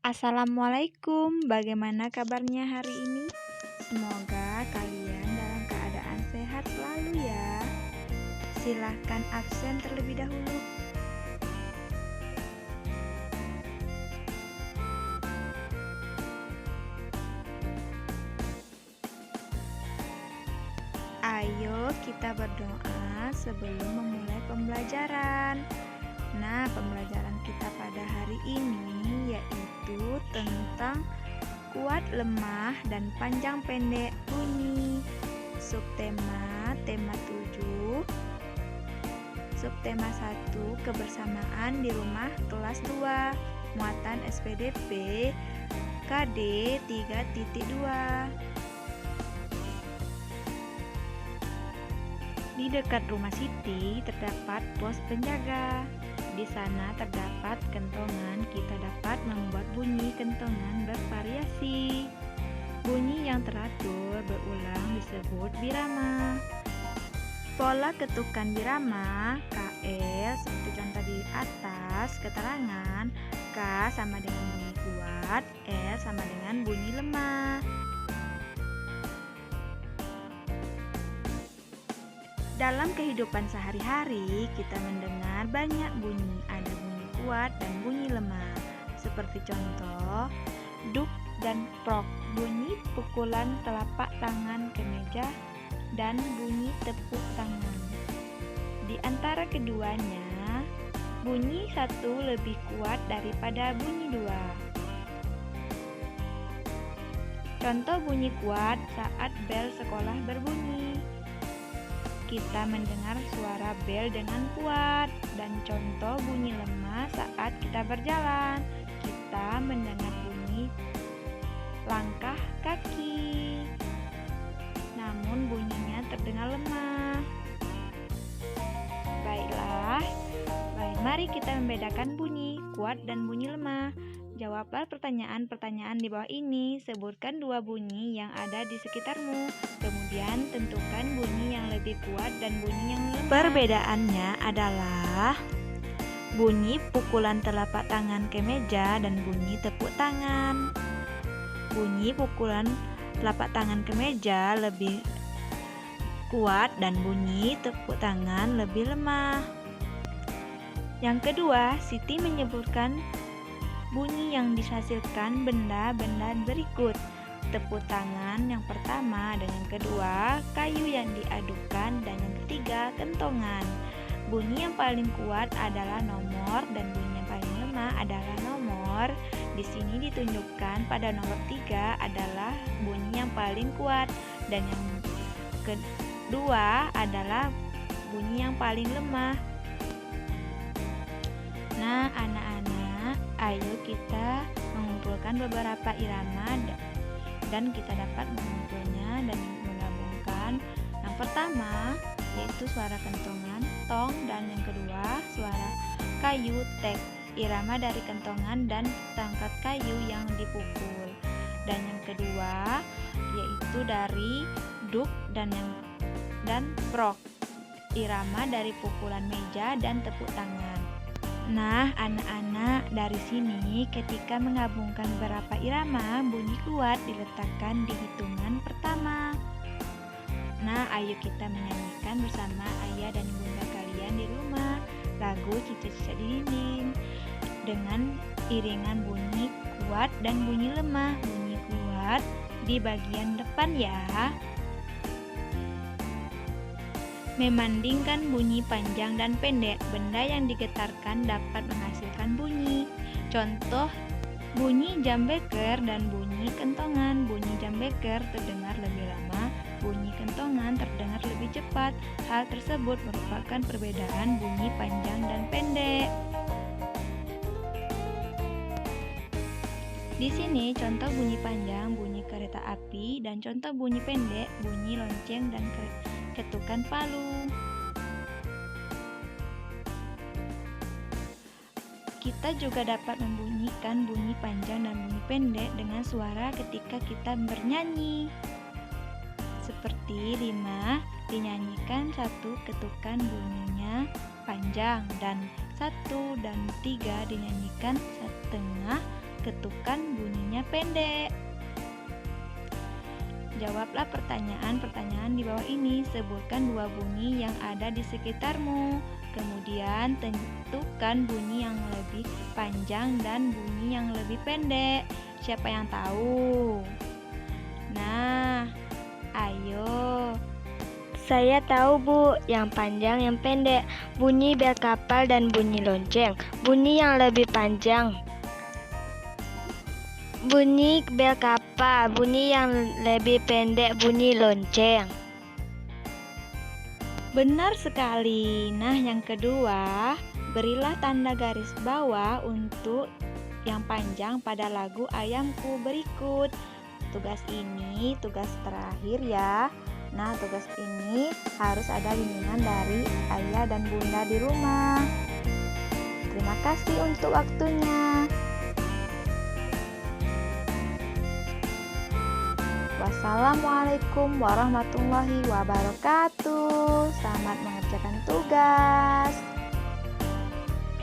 Assalamualaikum, bagaimana kabarnya hari ini? Semoga kalian dalam keadaan sehat selalu ya. Silahkan absen terlebih dahulu. Ayo kita berdoa sebelum memulai pembelajaran. Nah, pembelajaran kita pada hari ini yaitu tentang kuat, lemah, dan panjang pendek bunyi. Subtema, tema 7. Subtema 1, kebersamaan di rumah kelas 2. Muatan SPDP KD 3.2. Di dekat rumah Siti terdapat pos penjaga. Di sana terdapat kentongan. Kita dapat membuat bunyi kentongan bervariasi. Bunyi yang teratur berulang disebut birama. Pola ketukan birama KL seperti contoh di atas keterangan. K sama dengan bunyi kuat, L sama dengan bunyi lemah. Dalam kehidupan sehari-hari, kita mendengar banyak bunyi. Ada bunyi kuat dan bunyi lemah. Seperti contoh, duk dan prok, bunyi pukulan telapak tangan ke meja, dan bunyi tepuk tangan. Di antara keduanya, bunyi satu lebih kuat daripada bunyi dua. Contoh bunyi kuat saat bel sekolah berbunyi. Kita mendengar suara bel dengan kuat, dan contoh bunyi lemah saat kita berjalan. Kita mendengar bunyi langkah kaki, namun bunyinya terdengar lemah. Baiklah, mari kita membedakan bunyi kuat dan bunyi lemah. Jawablah pertanyaan-pertanyaan di bawah ini. Sebutkan dua bunyi yang ada di sekitarmu. Kemudian tentukan bunyi yang lebih kuat dan bunyi yang lemah. Perbedaannya adalah bunyi pukulan telapak tangan ke meja dan bunyi tepuk tangan. Bunyi pukulan telapak tangan ke meja lebih kuat dan bunyi tepuk tangan lebih lemah. Yang kedua, Siti menyebutkan bunyi yang dihasilkan benda-benda berikut. Tepuk tangan yang pertama dan yang kedua, kayu yang diadukan, dan yang ketiga, kentongan. Bunyi yang paling kuat adalah nomor dan bunyi yang paling lemah adalah nomor. Di sini ditunjukkan pada nomor 3 adalah bunyi yang paling kuat dan yang kedua adalah bunyi yang paling lemah. Nah, anak-anak, ayo kita mengumpulkan beberapa irama dan kita dapat mengumpulnya dan menggabungkan. Yang pertama yaitu suara kentongan, tong, dan yang kedua suara kayu, tek, irama dari kentongan dan tangkat kayu yang dipukul. Dan yang kedua yaitu dari duk dan prok, irama dari pukulan meja dan tepuk tangan. Nah, anak-anak, dari sini ketika menggabungkan beberapa irama, bunyi kuat diletakkan di hitungan pertama. Nah, ayo kita menyanyikan bersama ayah dan bunda kalian di rumah lagu Cicak-cicak di dinding dengan iringan bunyi kuat dan bunyi lemah. Bunyi kuat di bagian depan ya. Membandingkan bunyi panjang dan pendek, benda yang digetarkan dapat menghasilkan bunyi. Contoh, bunyi jam beker dan bunyi kentongan. Bunyi jam beker terdengar lebih lama, bunyi kentongan terdengar lebih cepat. Hal tersebut merupakan perbedaan bunyi panjang dan pendek. Di sini contoh bunyi panjang, bunyi kereta api, dan contoh bunyi pendek, bunyi lonceng dan ketukan palu. Kita juga dapat membunyikan bunyi panjang dan bunyi pendek dengan suara ketika kita bernyanyi. Seperti 5 dinyanyikan 1 ketukan bunyinya panjang, dan 1 dan 3 dinyanyikan setengah ketukan bunyinya pendek. Jawablah pertanyaan-pertanyaan di bawah ini. Sebutkan dua bunyi yang ada di sekitarmu. Kemudian tentukan bunyi yang lebih panjang dan bunyi yang lebih pendek. Siapa yang tahu? Nah, ayo. Saya tahu, Bu, yang panjang, yang pendek. Bunyi bel kapal dan bunyi lonceng. Bunyi yang lebih panjang. Bunyi bel kapal, bunyi yang lebih pendek, bunyi lonceng. Benar sekali. Nah, yang kedua, berilah tanda garis bawah untuk yang panjang pada lagu Ayamku berikut. Tugas ini tugas terakhir ya. Nah, tugas ini harus ada bimbingan dari ayah dan bunda di rumah. Terima kasih untuk waktunya. Wassalamualaikum warahmatullahi wabarakatuh. Selamat mengerjakan tugas.